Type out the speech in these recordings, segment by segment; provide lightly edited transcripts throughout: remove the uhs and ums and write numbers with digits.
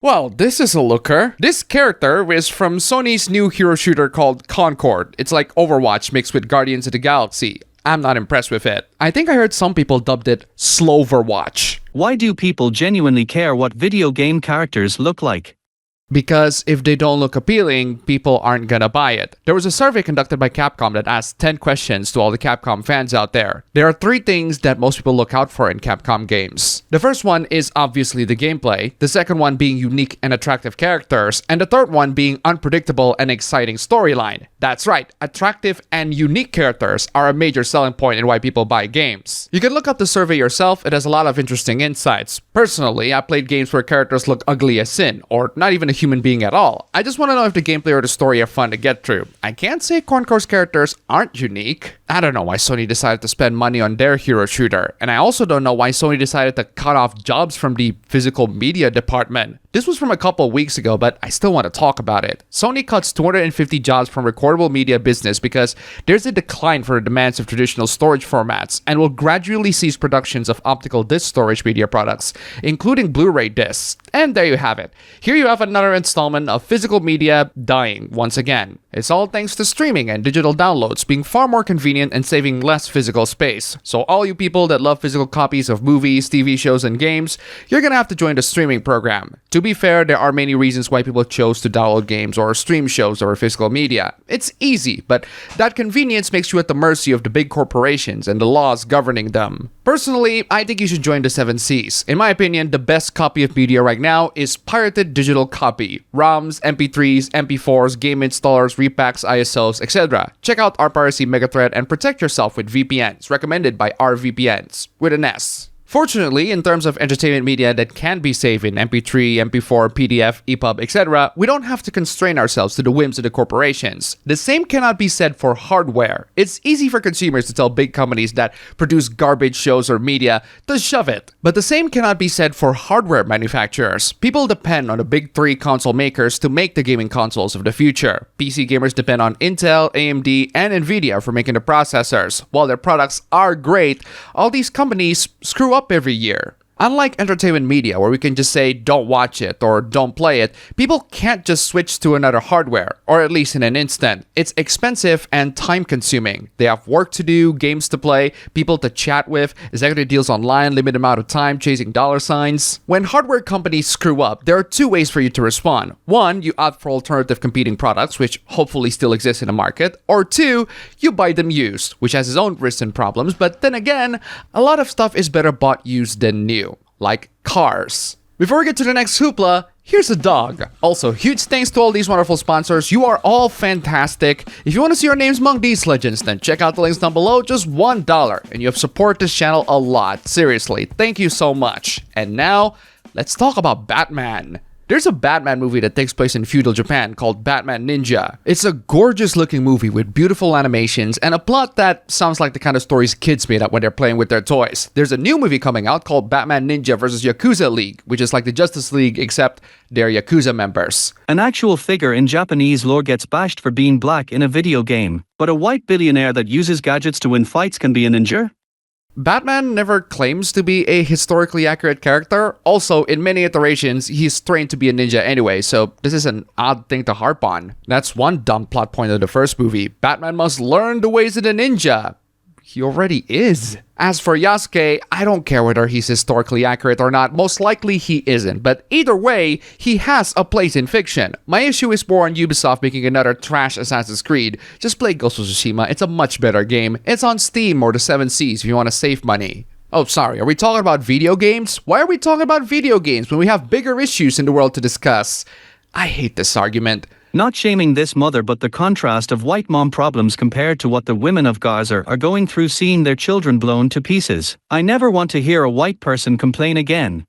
Well, this is a looker. This character is from Sony's new hero shooter called Concord. It's like Overwatch mixed with Guardians of the Galaxy. I'm not impressed with it. I think I heard some people dubbed it Sloverwatch. Why do people genuinely care what video game characters look like? Because if they don't look appealing, people aren't gonna buy it. There was a survey conducted by Capcom that asked 10 questions to all the Capcom fans out there. There are 3 things that most people look out for in Capcom games. The first one is obviously the gameplay, the second one being unique and attractive characters, and the third one being unpredictable and exciting storyline. That's right, attractive and unique characters are a major selling point in why people buy games. You can look up the survey yourself, it has a lot of interesting insights. Personally, I played games where characters look ugly as sin, or not even a human being at all. I just want to know if the gameplay or the story are fun to get through. I can't say Concord's characters aren't unique. I don't know why Sony decided to spend money on their hero shooter, and I also don't know why Sony decided to cut off jobs from the physical media department. This was from a couple weeks ago, but I still want to talk about it. Sony cuts 250 jobs from recordable media business because there's a decline for the demands of traditional storage formats and will gradually cease productions of optical disc storage media products, including Blu-ray discs. And there you have it. Here you have another installment of physical media dying once again. It's all thanks to streaming and digital downloads being far more convenient and saving less physical space. So all you people that love physical copies of movies, TV shows, and games, you're gonna have to join the streaming program. To be fair, there are many reasons why people chose to download games or stream shows over physical media. It's easy, but that convenience makes you at the mercy of the big corporations and the laws governing them. Personally, I think you should join the 7 Cs. In my opinion, the best copy of media right now is pirated digital copy. ROMs, MP3s, MP4s, game installers, repacks, ISOs, etc. Check out our piracy megathread and protect yourself with VPNs, recommended by RVPNs, with an S. Fortunately, in terms of entertainment media that can be saved in MP3, MP4, PDF, EPUB, etc., we don't have to constrain ourselves to the whims of the corporations. The same cannot be said for hardware. It's easy for consumers to tell big companies that produce garbage shows or media to shove it. But the same cannot be said for hardware manufacturers. People depend on the big 3 console makers to make the gaming consoles of the future. PC gamers depend on Intel, AMD, and Nvidia for making the processors. While their products are great, all these companies screw up every year. Unlike entertainment media, where we can just say don't watch it or don't play it, people can't just switch to another hardware, or at least in an instant. It's expensive and time consuming. They have work to do, games to play, people to chat with, executive deals online, limited amount of time chasing dollar signs. When hardware companies screw up, there are 2 ways for you to respond. 1, you opt for alternative competing products, which hopefully still exist in the market, or 2, you buy them used, which has its own risks and problems, but then again, a lot of stuff is better bought used than new. Like cars. Before we get to the next hoopla, here's a dog. Also, huge thanks to all these wonderful sponsors. You are all fantastic. If you want to see your names among these legends, then check out the links down below. Just $1, and you have supported this channel a lot. Seriously, thank you so much. And now, let's talk about Batman. There's a Batman movie that takes place in feudal Japan called Batman Ninja. It's a gorgeous looking movie with beautiful animations and a plot that sounds like the kind of stories kids made up when they're playing with their toys. There's a new movie coming out called Batman Ninja vs. Yakuza League, which is like the Justice League except they're Yakuza members. An actual figure in Japanese lore gets bashed for being black in a video game, but a white billionaire that uses gadgets to win fights can be a ninja? Batman never claims to be a historically accurate character. Also, in many iterations, he's trained to be a ninja anyway, so this is an odd thing to harp on. That's one dumb plot point of the first movie. Batman must learn the ways of the ninja. He already is. As for Yasuke, I don't care whether he's historically accurate or not. Most likely he isn't, but either way, he has a place in fiction. My issue is more on Ubisoft making another trash Assassin's Creed. Just play Ghost of Tsushima, it's a much better game. It's on Steam or the 7 Cs if you want to save money. Oh, sorry, are we talking about video games? Why are we talking about video games when we have bigger issues in the world to discuss? I hate this argument. Not shaming this mother, but the contrast of white mom problems compared to what the women of Gaza are going through seeing their children blown to pieces. I never want to hear a white person complain again.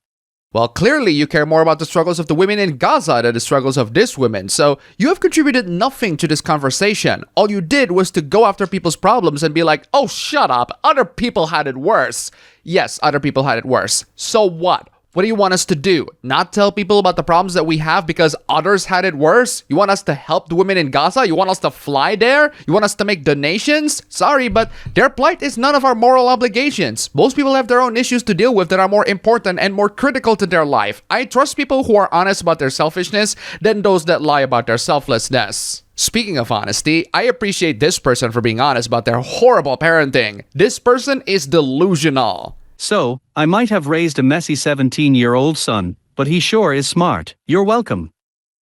Well, clearly you care more about the struggles of the women in Gaza than the struggles of this women, so you have contributed nothing to this conversation. All you did was to go after people's problems and be like, oh, shut up, other people had it worse. Yes, other people had it worse. So what? What do you want us to do? Not tell people about the problems that we have because others had it worse? You want us to help the women in Gaza? You want us to fly there? You want us to make donations? Sorry, but their plight is none of our moral obligations. Most people have their own issues to deal with that are more important and more critical to their life. I trust people who are honest about their selfishness than those that lie about their selflessness. Speaking of honesty, I appreciate this person for being honest about their horrible parenting. This person is delusional. So, I might have raised a messy 17-year-old son, but he sure is smart. You're welcome.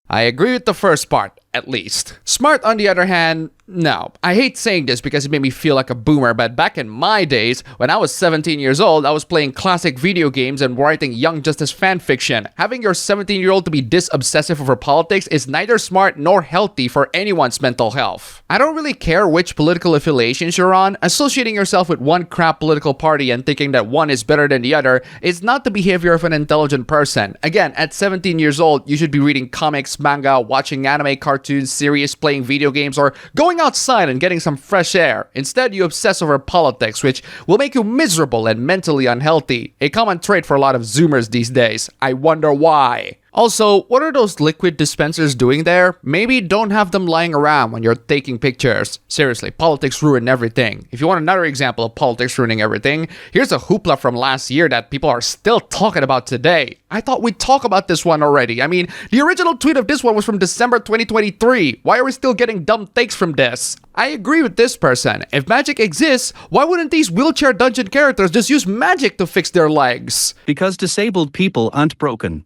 I agree with the first part, at least. Smart, on the other hand, no. I hate saying this because it made me feel like a boomer, but back in my days, when I was 17 years old, I was playing classic video games and writing Young Justice fanfiction. Having your 17-year-old to be this obsessive over politics is neither smart nor healthy for anyone's mental health. I don't really care which political affiliations you're on. Associating yourself with one crap political party and thinking that one is better than the other is not the behavior of an intelligent person. Again, at 17 years old, you should be reading comics, manga, watching anime, cartoons, series, playing video games, or going outside and getting some fresh air. Instead, you obsess over politics, which will make you miserable and mentally unhealthy. A common trait for a lot of Zoomers these days. I wonder why. Also, what are those liquid dispensers doing there? Maybe don't have them lying around when you're taking pictures. Seriously, politics ruin everything. If you want another example of politics ruining everything, here's a hoopla from last year that people are still talking about today. I thought we'd talk about this one already. I mean, the original tweet of this one was from December 2023. Why are we still getting dumb takes from this? I agree with this person. If magic exists, why wouldn't these wheelchair dungeon characters just use magic to fix their legs? Because disabled people aren't broken.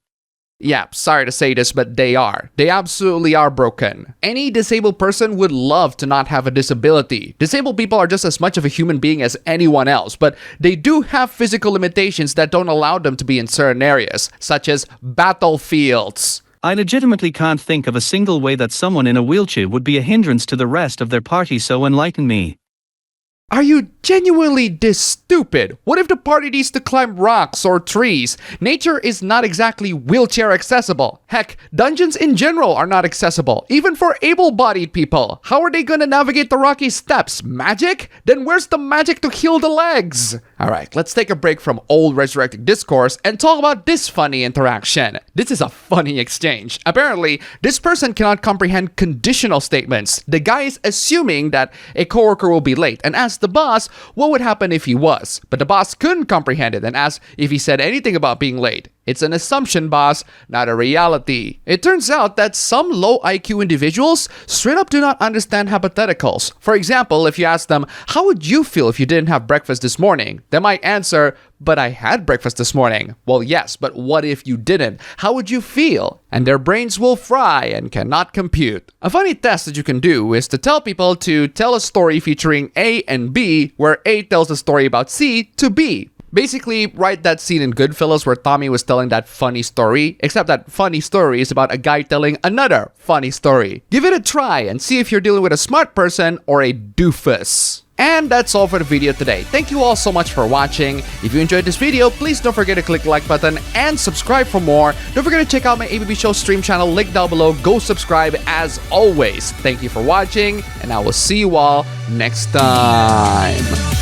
Yeah, sorry to say this, but they are. They absolutely are broken. Any disabled person would love to not have a disability. Disabled people are just as much of a human being as anyone else, but they do have physical limitations that don't allow them to be in certain areas, such as battlefields. I legitimately can't think of a single way that someone in a wheelchair would be a hindrance to the rest of their party, so enlighten me. Are you genuinely this stupid? What if the party needs to climb rocks or trees? Nature is not exactly wheelchair accessible. Heck, dungeons in general are not accessible, even for able-bodied people. How are they gonna navigate the rocky steps? Magic? Then where's the magic to heal the legs? Alright, let's take a break from old resurrected discourse and talk about this funny interaction. This is a funny exchange. Apparently, this person cannot comprehend conditional statements. The guy is assuming that a coworker will be late and asks the boss what would happen if he was, but the boss couldn't comprehend it and asked if he said anything about being late. It's an assumption, boss, not a reality. It turns out that some low IQ individuals straight up do not understand hypotheticals. For example, if you ask them, how would you feel if you didn't have breakfast this morning? They might answer, but I had breakfast this morning. Well, yes, but what if you didn't? How would you feel? And their brains will fry and cannot compute. A funny test that you can do is to tell people to tell a story featuring A and B, where A tells a story about C to B. Basically, write that scene in Goodfellas where Tommy was telling that funny story, except that funny story is about a guy telling another funny story. Give it a try and see if you're dealing with a smart person or a doofus. And that's all for the video today. Thank you all so much for watching. If you enjoyed this video, please don't forget to click the like button and subscribe for more. Don't forget to check out my ABB Show stream channel, link down below. Go subscribe as always. Thank you for watching, and I will see you all next time.